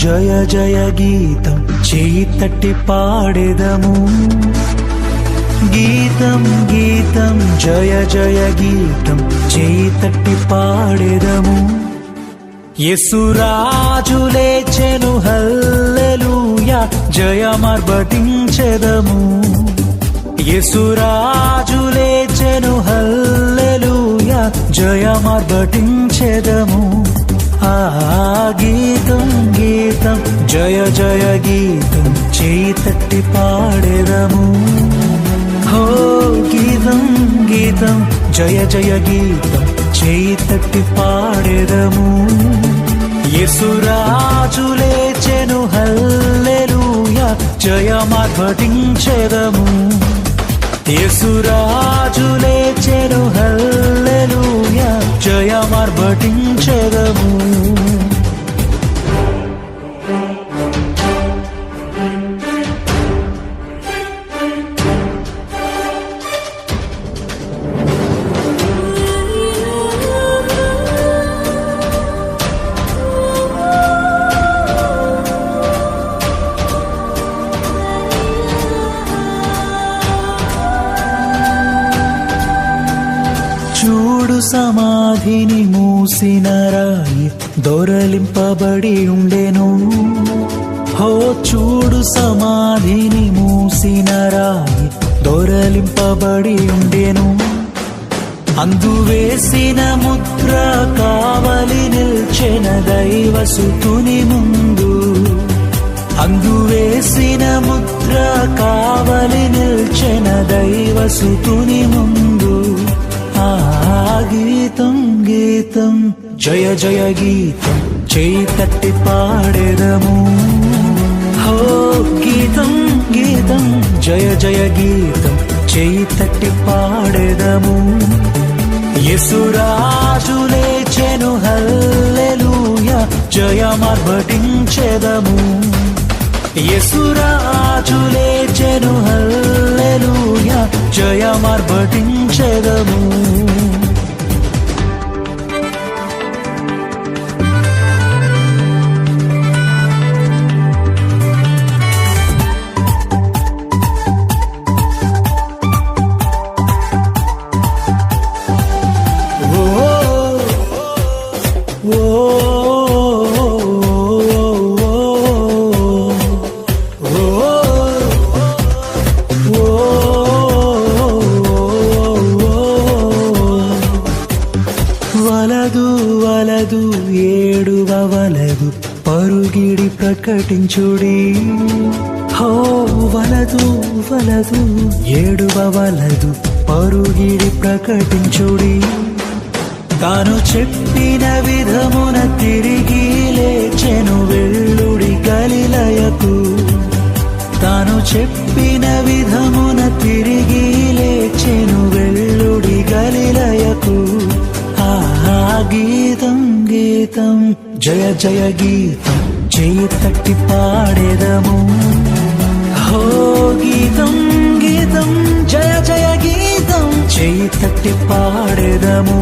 జయ జయ గీతం చేయి తట్టి పాడెదము. గీతం గీతం జయ జయ గీతం చేయి తట్టి పాడెదము. యేసురాజు లేచెను హల్లెలూయా జయమర్భటించెదము. యేసురాజు లేచెను హల్లెలూయా జయమర్భటించెదము. ఆ గీతం గీతం జయ జయ గీతం చేయి తట్టి పాడెదము. హో గీతం గీతం జయ జయ గీతం చేయి తట్టి పాడెదము. యేసురాజు లేచెను హల్లెలూయా జయమర్భటించెదము. యేసురాజు లేచెను హల్లెలూయా జయమర్భటించెదము. చూడు సమాధిని మూసిన రాయి దొరలింపబడి ఉండెను. హో చూడు సమాధిని మూసిన రాయి దొరలింపబడి ఉండెను. అందు వేసిన ముద్ర కావలి నిల్చెన దైవసుతుని ముందు. అందు వేసిన ముద్ర కావలి నిల్చెన దైవసుతుని ముందు. ఆ గీతం గీతం జయ జయ గీతం చేయి తట్టి పాడెదము. హో గీతం గీతం జయ జయ గీతం చేయి తట్టి పాడెదము. యేసురాజు లేచెను హల్లెలూయా జయమర్భటించెదము. యేసురాజు లేచెను హల్లెలూయా జయమర్భటించెదము. వలదు వలదు ఏడువవలదు పరుగిడి ప్రకటించుడి. హో వలదు వలదు ఏడువవలదు పరుగిడి ప్రకటించుడి. తాను చెప్పిన విధమున తిరిగి లేచెను వెళ్ళుడి గలిలయకు. తాను చెప్పిన విధమున తిరిగి లేచెను వెళ్ళుడి గలిలయకు. ఆ గీతం గీతం జయ జయ గీతం చేయి తట్టి పాడెదము. హో గీతం గీతం జయ జయ గీతం చేయి తట్టి పాడెదము.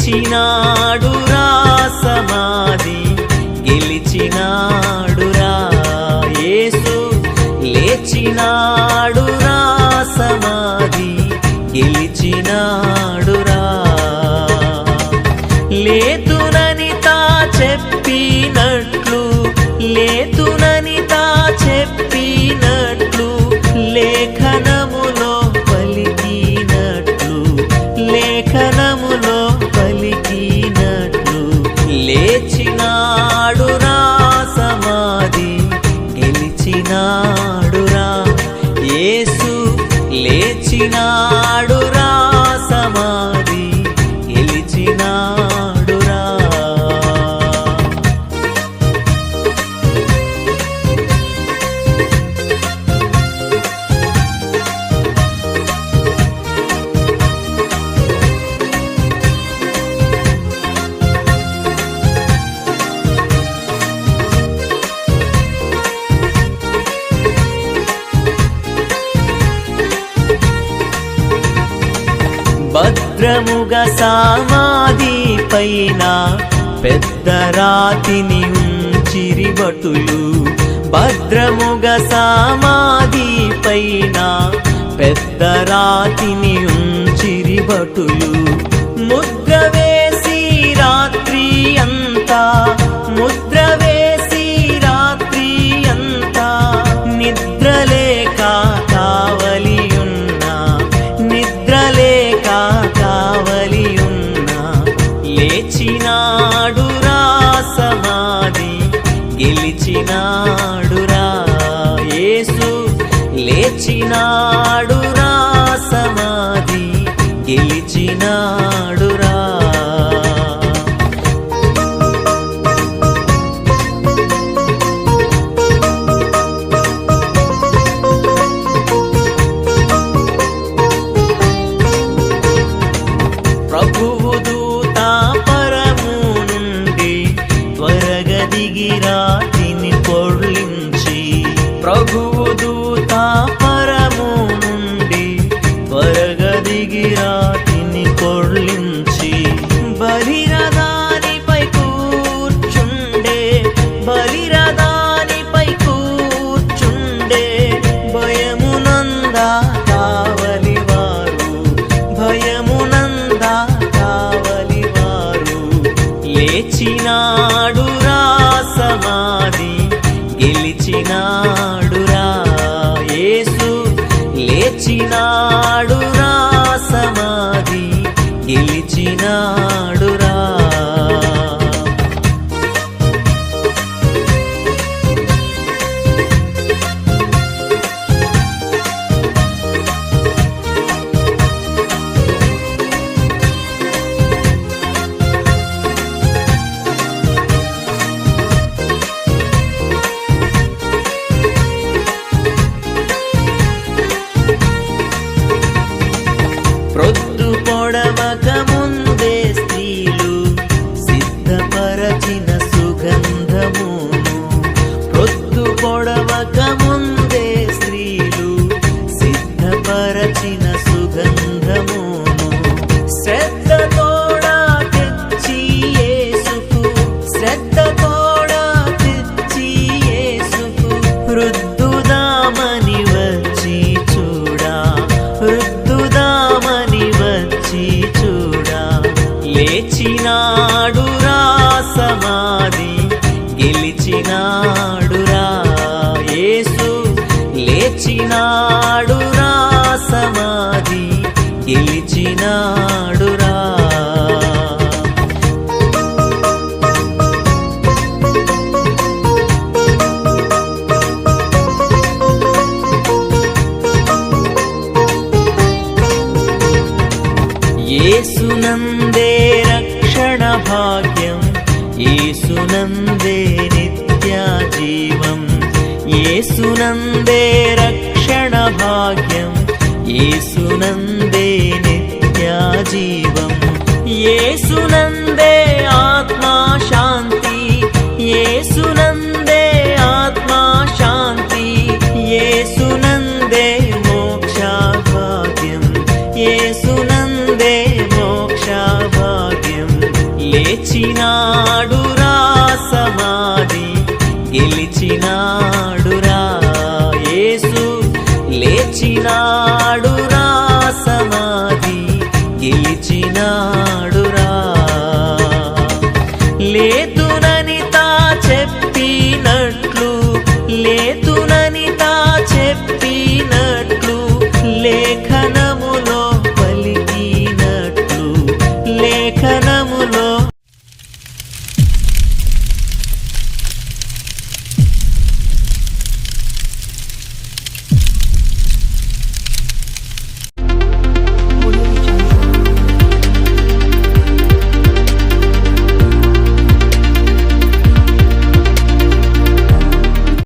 లేచినాడురా సమాధి గెలిచినాడురా యేసు. లేచినాడురా సమాధి గెలిచినాడురా. లేతునని తా చెప్పినట్లు లేతునని తా చెప్పినట్లు లేఖనములో పలికినట్లు లేఖనములో పలికినట్లు లేచినాడురా సమాధి గెలిచినాడురా యేసు. లేచినాడురా సమాధి గెలిచినాడురా. భద్రముగా సమాధి పైన పెద్ద రాతిని ఉంచిరి భటులు. భద్రముగా సమాధి పైన పెద్ద రాతిని ఉంచిరి భటులు. ముద్ర వేసి రాత్రి అంతా, ముద్ర వేసి రాత్రి అంతా, నిద్రలేక కావలి ఉన్నా, నిద్రలేక కావలి ఉన్నా, లేచినాడురా సమాధి గెలిచినాడురా యేసు, లేచినాడురా సమాధి గెలిచినాడురా. ప్రభువు దూత పరము నుండి త్వరగా దిగి రాతిని పొర్లించి, ప్రభువు దూత పరము నుండి త్వరగా దిగి రాతిని పొర్లించి, బలిరదానిపై కూర్చుండే, బలిరదానిపై కూర్చుండే, భయమునందా కావలివారు, భయమునందా కావలివారు, లేచినాడురా సమాధి గెలిచినాడురా యేసు, లేచినాడురా సమాధి గెలిచినాడురా. ప్రొద్దు పొడవక ముందే స్త్రీలు సిద్ధపరచిన సుగంధమును, ప్రొద్దు పొడవక ముందే స్త్రీలు సిద్ధపరచిన సుగంధమును, శ్రద్ధతోడా తెచ్చి యేసుకు, శ్రద్ధతోడా తెచ్చి యేసుకు, రుద్దుదామని వచ్చి చూడా, రుద్దుదామని వచ్చి చూడా, లేచినాడురా సమాధి గెలిచినాడురా యేసు, లేచినాడురా సమాధి గెలిచినాడురా. యేసునందే రక్షణ భాగ్యం, యేసునందే నిత్య జీవం, యేసునందే రక్షణ భాగ్యం, యేసునందే నిత్య జీవం, యేసునందే ఆత్మా శాంతి, యేసునందే ఆత్మా శాంతి, యేసునందే మోక్ష భాగ్యం, యేసునందే మోక్ష భాగ్యం, లేచినాడురా సమాధి గెలిచినాడురా యేసు, లేచినాడు